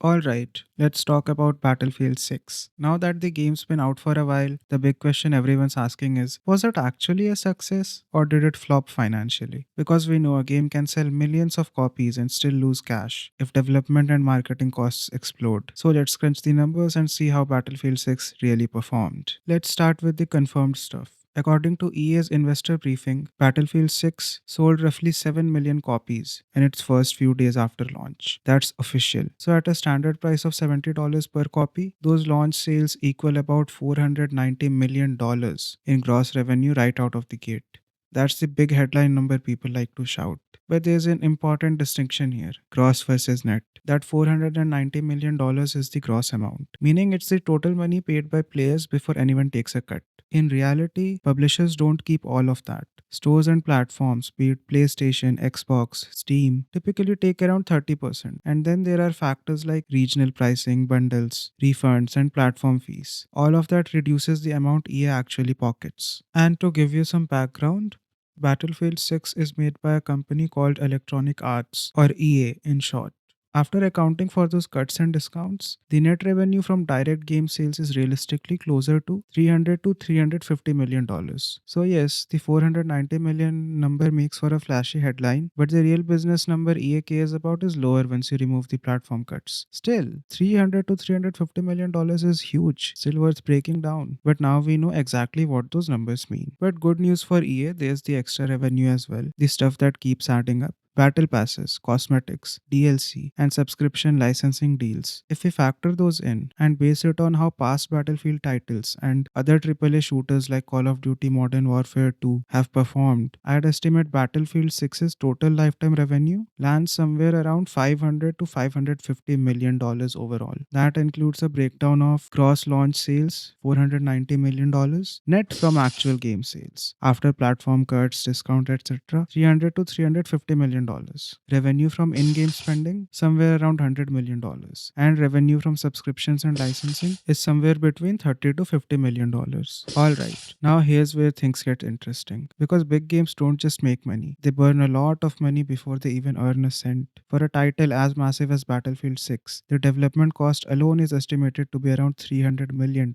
Alright, let's talk about Battlefield 6. Now that the game's been out for a while, the big question everyone's asking is, was it actually a success or did it flop financially? Because we know a game can sell millions of copies and still lose cash if development and marketing costs explode. So let's crunch the numbers and see how Battlefield 6 really performed. Let's start with the confirmed stuff. According to EA's investor briefing, Battlefield 6 sold roughly 7 million copies in its first few days after launch. That's official. So, at a standard price of $70 per copy, those launch sales equal about $490 million in gross revenue right out of the gate. That's the big headline number people like to shout. But there's an important distinction here, gross versus net. That $490 million is the gross amount, meaning it's the total money paid by players before anyone takes a cut. In reality, publishers don't keep all of that. Stores and platforms, be it PlayStation, Xbox, Steam, typically take around 30%. And then there are factors like regional pricing, bundles, refunds, and platform fees. All of that reduces the amount EA actually pockets. And to give you some background, Battlefield 6 is made by a company called Electronic Arts, or EA in short. After accounting for those cuts and discounts, the net revenue from direct game sales is realistically closer to 300 to 350 million dollars. So yes, the 490 million number makes for a flashy headline, but the real business number EA cares about is lower once you remove the platform cuts. Still, 300 to 350 million dollars is huge, still worth breaking down. But now we know exactly what those numbers mean. But good news for EA, there's the extra revenue as well, the stuff that keeps adding up. Battle passes, cosmetics, DLC, and subscription licensing deals. If we factor those in and base it on how past Battlefield titles and other AAA shooters like Call of Duty Modern Warfare 2 have performed, I'd estimate Battlefield 6's total lifetime revenue lands somewhere around 500 to 550 million dollars overall. That includes a breakdown of gross launch sales, $490 million, net from actual game sales, after platform cuts, discount, etc., 300 to 350 million dollars. Revenue from in-game spending somewhere around $100 million, and revenue from subscriptions and licensing is somewhere between 30 to 50 million dollars. All right, now here's where things get interesting, because big games don't just make money; they burn a lot of money before they even earn a cent. For a title as massive as Battlefield 6, the development cost alone is estimated to be around $300 million.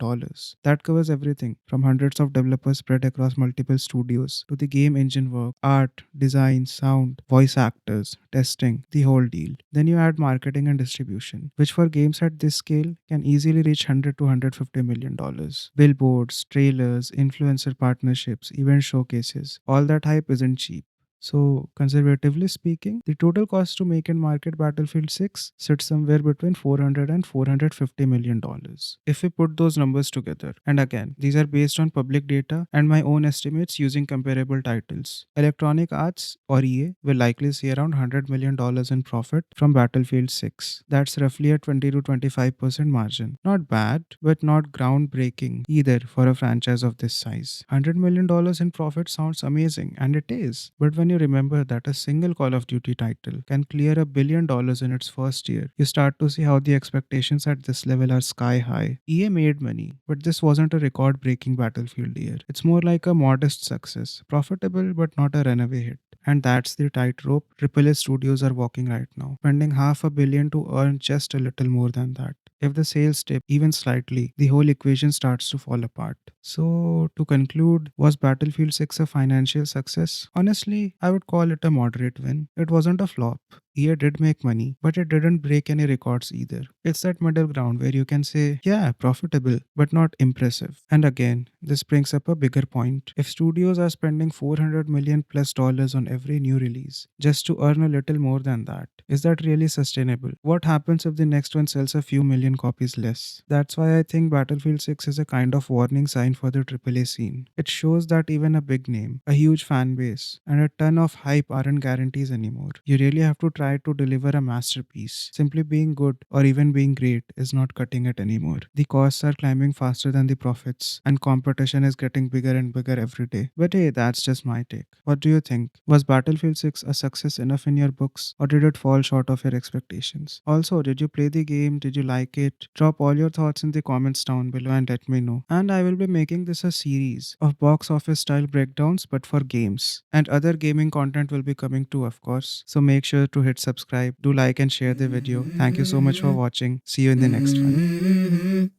That covers everything from hundreds of developers spread across multiple studios to the game engine work, art, design, sound, voice actors, testing, the whole deal. Then you add marketing and distribution, which for games at this scale can easily reach 100 to 150 million dollars. Billboards, trailers, influencer partnerships, event showcases, all that hype isn't cheap. So, conservatively speaking, the total cost to make and market Battlefield 6 sits somewhere between 400 and 450 million dollars. If we put those numbers together, and again, these are based on public data and my own estimates using comparable titles, Electronic Arts or EA will likely see around $100 million dollars in profit from Battlefield 6. That's roughly a 20 to 25% margin. Not bad, but not groundbreaking either for a franchise of this size. $100 million dollars in profit sounds amazing, and it is. But when you remember that a single Call of Duty title can clear $1 billion in its first year, you start to see how the expectations at this level are sky high. EA made money, but this wasn't a record breaking Battlefield year. It's more like a modest success, profitable but not a runaway hit. And that's the tightrope AAA studios are walking right now, spending half a billion to earn just a little more than that. If the sales dip even slightly, the whole equation starts to fall apart. So, to conclude, was Battlefield 6 a financial success? Honestly, I would call it a moderate win. It wasn't a flop. EA did make money, but it didn't break any records either. It's that middle ground where you can say, yeah, profitable, but not impressive. And again, this brings up a bigger point. If studios are spending 400 million plus dollars on every new release just to earn a little more than that, is that really sustainable? What happens if the next one sells a few million copies less? That's why I think Battlefield 6 is a kind of warning sign for the AAA scene. It shows that even a big name, a huge fan base, and a ton of hype aren't guarantees anymore. You really have to try to deliver a masterpiece. Simply being good or even being great is not cutting it anymore. The costs are climbing faster than the profits, and competition is getting bigger and bigger every day. But hey, that's just my take. What do you think? Was Battlefield 6 a success enough in your books, or did it fall short of your expectations? Also, did you play the game? Did you like it? Drop all your thoughts in the comments down below and let me know. And I will be making this a series of box office style breakdowns but for games. And other gaming content will be coming too, of course. So make sure to hit hit subscribe. Do like and share the video. Thank you so much for watching. See you in the next one.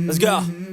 Let's go.